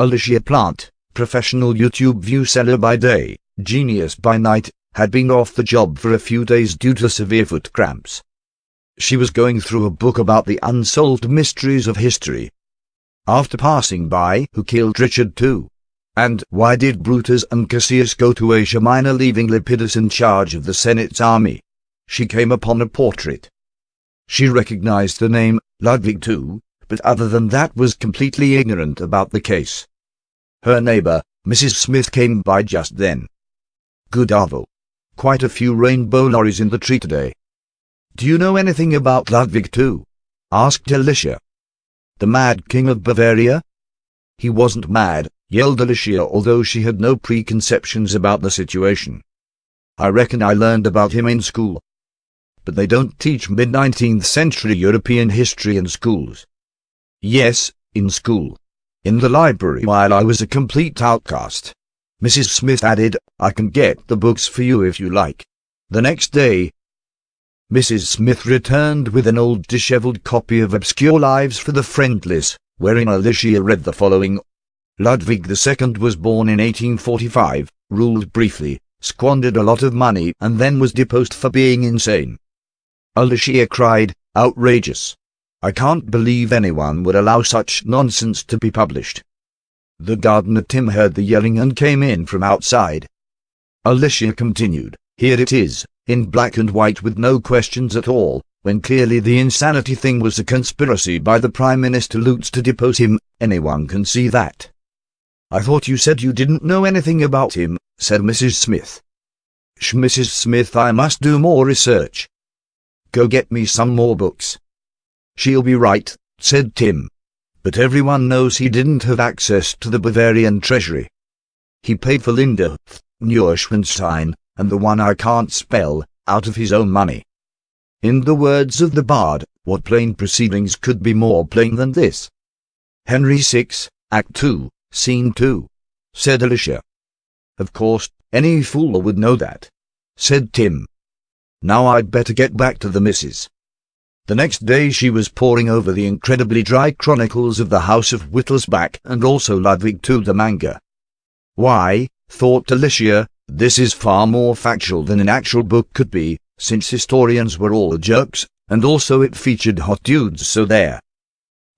Alicia Plant, professional YouTube view seller by day, genius by night, had been off the job for a few days due to severe foot cramps. She was going through a book about the unsolved mysteries of history. After passing by Who Killed Richard II? And Why Did Brutus and Cassius Go to Asia Minor, leaving Lepidus in charge of the Senate's army, she came upon a portrait. She recognized the name, Ludwig II, but other than that was completely ignorant about the case. Her neighbor, Mrs. Smith, came by just then. "Good Avo. Quite a few rainbow lorries in the tree today. Do you know anything about Ludwig II?" asked Alicia. "The Mad King of Bavaria?" "He wasn't mad," yelled Alicia, although she had no preconceptions about the situation. "I reckon I learned about him in school." "But they don't teach mid-19th century European history in schools." "Yes, in school. In the library while I was a complete outcast," Mrs. Smith added. "I can get the books for you if you like." The next day, Mrs. Smith returned with an old disheveled copy of Obscure Lives for the Friendless, wherein Alicia read the following. "Ludwig II was born in 1845, ruled briefly, squandered a lot of money, and then was deposed for being insane." Alicia cried, "Outrageous! I can't believe anyone would allow such nonsense to be published." The gardener Tim heard the yelling and came in from outside. Alicia continued, "Here it is, in black and white with no questions at all, when clearly the insanity thing was a conspiracy by the Prime Minister Lutz to depose him. Anyone can see that." "I thought you said you didn't know anything about him," said Mrs. Smith. Mrs. Smith, I must do more research. Go get me some more books." "She'll be right," said Tim. But everyone knows he didn't have access to the Bavarian treasury. He paid for Linda, Neuschwanstein, and the one I can't spell, out of his own money. In the words of the bard, what plain proceedings could be more plain than this? "Henry VI, Act 2, Scene 2, said Alicia. "Of course, any fool would know that," said Tim. "Now I'd better get back to the missus." The next day she was poring over the incredibly dry chronicles of the House of Wittelsbach and also Ludwig II the manga. Why, thought Alicia, this is far more factual than an actual book could be, since historians were all jerks, and also it featured hot dudes, so there.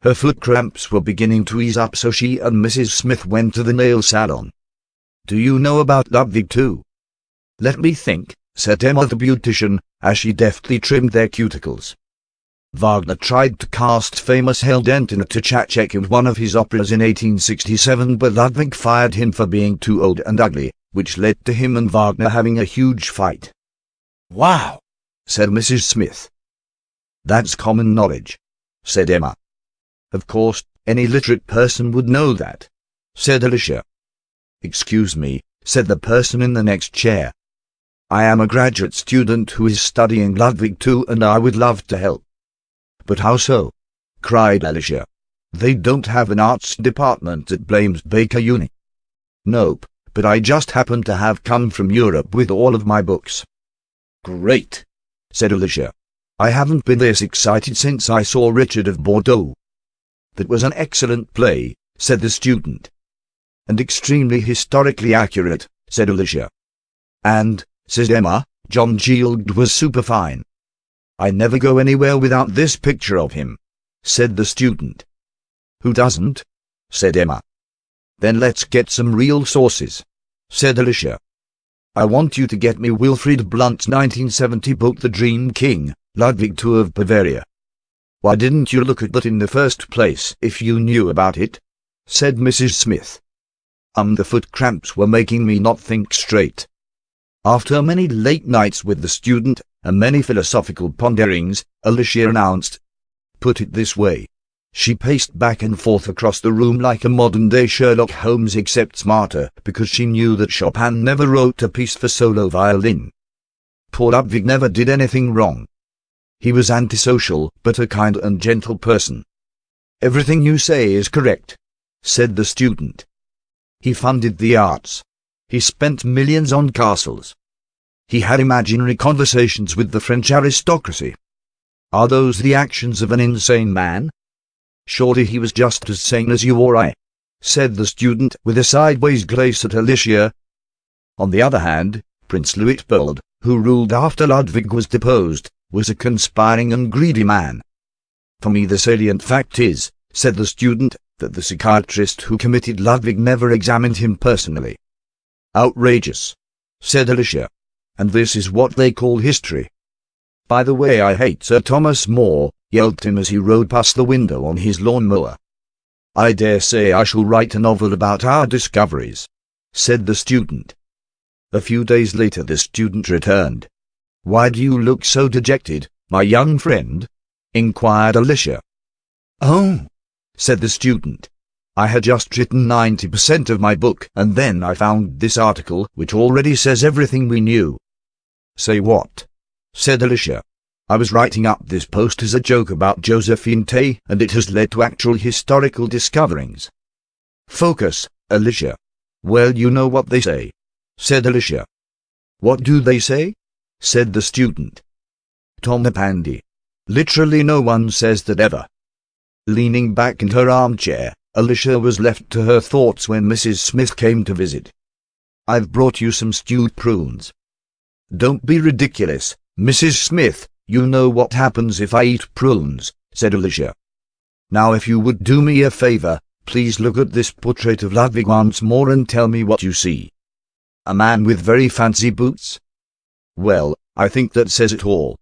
Her foot cramps were beginning to ease up, so she and Mrs. Smith went to the nail salon. "Do you know about Ludwig II?" "Let me think," said Emma the beautician, as she deftly trimmed their cuticles. "Wagner tried to cast famous Heldentin in Tchaikovsky in one of his operas in 1867, but Ludwig fired him for being too old and ugly, which led to him and Wagner having a huge fight." "Wow," said Mrs. Smith. "That's common knowledge," said Emma. "Of course, any literate person would know that," said Alicia. "Excuse me," said the person in the next chair. "I am a graduate student who is studying Ludwig II and I would love to help." "But how so?" cried Alicia. "They don't have an arts department at Blames Baker Uni." "Nope, but I just happen to have come from Europe with all of my books." "Great," said Alicia. "I haven't been this excited since I saw Richard of Bordeaux." "That was an excellent play," said the student. "And extremely historically accurate," said Alicia. "And," said Emma, "John Gielgud was super fine." "I never go anywhere without this picture of him," said the student. "Who doesn't?" said Emma. "Then let's get some real sources," said Alicia. "I want you to get me Wilfried Blunt's 1970 book The Dream King, Ludwig II of Bavaria." "Why didn't you look at that in the first place if you knew about it?" said Mrs. Smith. The foot cramps were making me not think straight." After many late nights with the student, and many philosophical ponderings, Alicia announced, "Put it this way." She paced back and forth across the room like a modern-day Sherlock Holmes, except smarter, because she knew that Chopin never wrote a piece for solo violin. Poor Ludwig never did anything wrong. He was antisocial, but a kind and gentle person. "Everything you say is correct," said the student. "He funded the arts. He spent millions on castles. He had imaginary conversations with the French aristocracy. Are those the actions of an insane man? Surely he was just as sane as you or I," said the student with a sideways glance at Alicia. On the other hand, Prince Luitpold, who ruled after Ludwig was deposed, was a conspiring and greedy man. For me the salient fact is, said the student, that the psychiatrist who committed Ludwig never examined him personally. Outrageous, said Alicia. And this is what they call history. By the way, I hate Sir Thomas More, yelled Tim as he rode past the window on his lawnmower. I dare say I shall write a novel about our discoveries, said the student. A few days later the student returned. Why do you look so dejected, my young friend? Inquired Alicia. Oh, said the student. I had just written 90% of my book, and then I found this article, which already says everything we knew. Say what? Said Alicia. I was writing up this post as a joke about Josephine Tey, and it has led to actual historical discoverings. Focus, Alicia. Well, you know what they say, said Alicia. What do they say? Said the student. Tom the Pandy. Literally no one says that ever. Leaning back in her armchair, Alicia was left to her thoughts when Mrs. Smith came to visit. I've brought you some stewed prunes. Don't be ridiculous, Mrs. Smith, you know what happens if I eat prunes, said Alicia. Now if you would do me a favor, please look at this portrait of Ludwig once more and tell me what you see. A man with very fancy boots? Well, I think that says it all.